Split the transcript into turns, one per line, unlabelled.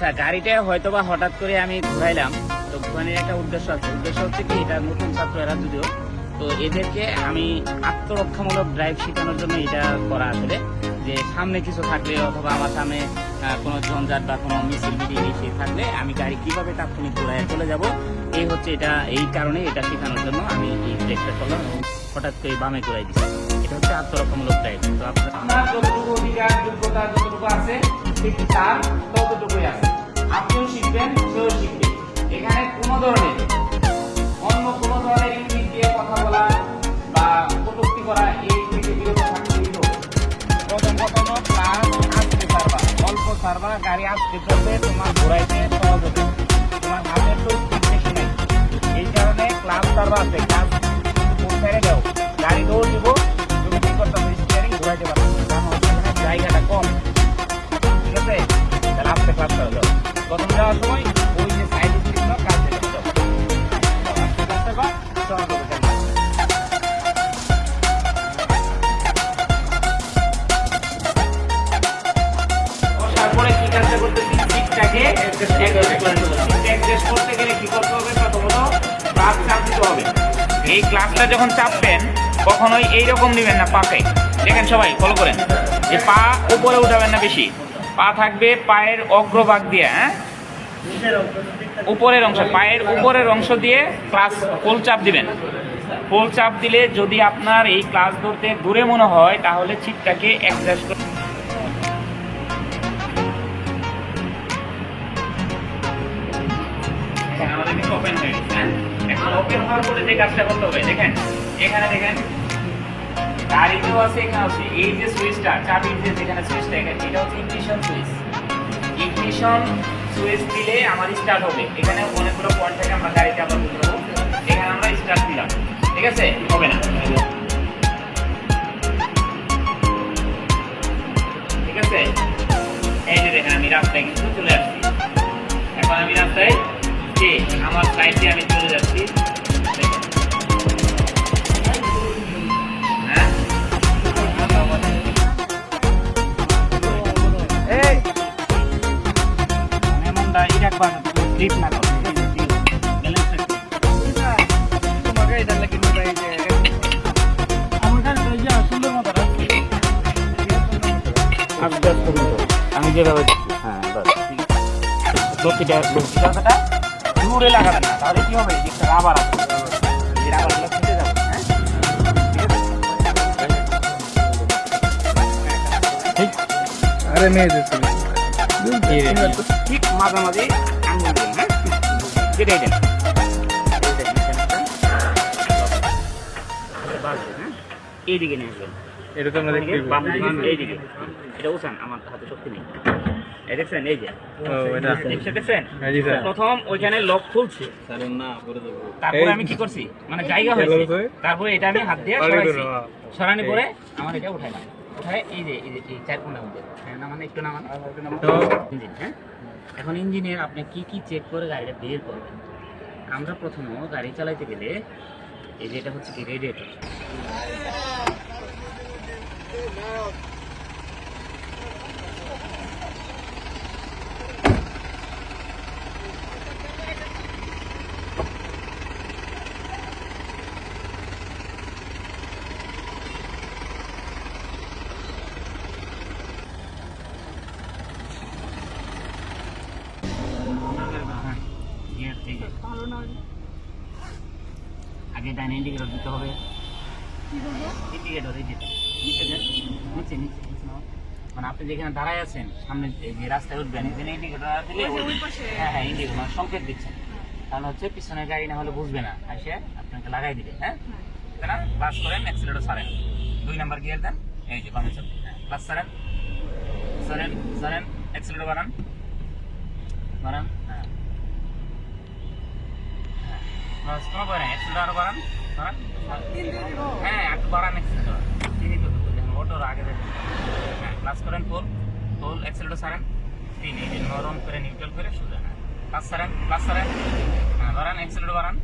আচ্ছা, গাড়িটা হয়তোবা হঠাৎ করে আমি ঘুরাইলাম, তো ঘুরানোর একটা উদ্দেশ্য আছে। উদ্দেশ্য হচ্ছে কি, এটা নতুন ছাত্র এরা যদিও, তো এদেরকে আমি আত্মরক্ষামূলক ড্রাইভ শেখানোর জন্য এটা করা আসলে, যে সামনে কিছু থাকলে অথবা আমার সামনে কোনো ঝঞ্ঝাট বা কোনো মিছিল মিটিং এসে থাকলে আমি গাড়ি কিভাবে তাৎক্ষণিক ঘুরায় চলে যাব, এই হচ্ছে এটা, এই কারণে এটা শেখানোর জন্য আমি এই ব্রেকটা করলাম এবং হঠাৎ করে বামে ঘুরাই দিচ্ছি। এটা হচ্ছে আত্মরক্ষামূলক ড্রাইভ। তো আপনার যতটুকু অধিকার যোগ্যতা যতটুকু আছে ঠিক তার ততটুকুই আছে। আপনিও শিখবেন, সেও শিখবে। এখানে কোনো ধরনের অন্য কোনো ধরনের ইংলিশ দিয়ে কথা বলা বা কটূক্তি করা এই থেকে বিরত থাকতে হবে। প্রথম ক্লাস আসতে পারবা, অল্প ছাড়বা, গাড়ি আসতে চলবে, তোমার ঘোরাইতে সহজ হবে, তোমার হাতের তো বেশি নেই। এই কারণে ক্লাস ছাড়বা আছে, ক্লাস ছেড়ে দাও, গাড়ি দৌড় দিব, তুমি কি করতে হবে, স্টিয়ারিং ঘোরাইতে পারবে, কারণ হচ্ছে এখানে জায়গাটা কম। ঠিক আছে, তাহলে আসতে ক্লাস করে দাও। প্রথম যাওয়ার সময় ওই যে সাইড স্ক্রিন কাজ দেবে দাও, আসতে আসতে বা চলা দেবে। তারপরে কি কাজটা করতে হবে, সিটটাকে অ্যাডজাস্ট করতে গেলে কি করতে হবে, প্রথমত ক্লাচ চাপ দিতে হবে। এই ক্লাচটা যখন চাপবেন কখনোই এইরকম নেবেন না পাকে, দেখেন সবাই ফলো করেন, যে পা উপরে উঠাবেন না বেশি, পা থাকবে পায়ের অগ্রভাগ দিয়ে, হ্যাঁ উপরের অংশ, পায়ের উপরের অংশ দিয়ে ক্লাচ ফুল চাপ দিবেন। ফুল চাপ দিলে যদি আপনার এই ক্লাচ ধরতে দূরে মনে হয় তাহলে সিটটাকে অ্যাডজাস্ট করে ওপেন হয়ে গেছে। এখন ওপেন হওয়ার পরে যে কাজটা করতে হবে, দেখেন এখানে দেখেন গাড়িতেও আছে, এখানে আছে, এই যে সুইচটা চাবির যে যেখানে সুইচটা, এটা হচ্ছে ইগনিশন সুইচ। ইগনিশন সুইচ দিলে আমার স্টার্ট হবে। এখানে অনেকগুলো পয়েন্ট থেকে আমরা গাড়িতে আবার বুঝে দেবো। এখানে আমরা স্টার্ট দিলাম, ঠিক আছে, হবে না, ঠিক আছে। এই যে দেখেন আমি রাস্তায় কিন্তু চলে আসছি। এখন আমি রাস্তায় যে আমার সাইডে আমি চলে যাচ্ছি, আমি যেভাবে হ্যাঁ কথাটা দূরে লাগাবেন না, তাহলে কি হবে, একটা রাবার আছে, এই রাবারগুলো ফেটে যাবে। হ্যাঁ ঠিক আছে, আরে মেয়ে ঠিক মাঝামাঝি আঙুল দিন, হ্যাঁ যেটাই দেন, এইদিকে নিয়ে আসবেন, এইদিকে এটা উঠান, আমার হাতে শক্তি নেই, দেখছেন এই যে দেখছেন। প্রথম ওইখানে লক খুলছে, তারপরে আমি কি করছি, মানে জায়গা হয়েছে, তারপরে এটা আমি হাত দিয়ে সরাইছি, সরানি পরে আমার এটা উঠাইলাম, উঠায় এই যে এই চার কোণার মধ্যে নামান, একটু নামান ইঞ্জিন। হ্যাঁ এখন ইঞ্জিনের আপনি কি কি চেক করে গাড়িটা বের করবেন। আমরা প্রথমে গাড়ি চালাইতে গেলে এই যে এটা হচ্ছে কি রেডিয়েটর, আগে ডাইন ইন্ডিকেটর দিতে হবে, ইন্ডিকেটর এই যেটা নিচে নিচে নিচে মানে আপনি যেখানে দাঁড়ায় আছেন সামনে যে রাস্তায় উঠবেন, এখানে ইন্ডিকেটর দিলে হ্যাঁ হ্যাঁ ইন্ডিকেটর মানে সংকেত দিচ্ছেন, তাহলে হচ্ছে পিছনের গাড়ি না হলে বুঝবে না, এসে আপনাকে লাগাই দিবে। হ্যাঁ ক্লাস করেন, অ্যাক্সিলারেটর ছাড়েন, 2 নাম্বার গিয়ার দেন, এই যে বামে চলবে, হ্যাঁ ক্লাস ছাড়েন, ছাড়েন ছাড়েন, অ্যাক্সিলারেটর বাড়ান বাড়ান, হ্যাঁ কোনো ভয় নাই, অ্যাক্সিলারেটর আরো বাড়ান, হ্যাঁ একটু বাড়ান, অ্যাক্সিলারেটর অটোর আগে দেখেন, হ্যাঁ ক্লাস করেন, ফুল ফুল অ্যাক্সিলারেটর ছাড়েন, 3 এই যে নরম করে নিউট্রাল করে সোজা, হ্যাঁ ক্লাস ছাড়েন, হ্যাঁ বাড়ান, অ্যাক্সিলারেটর বাড়ান,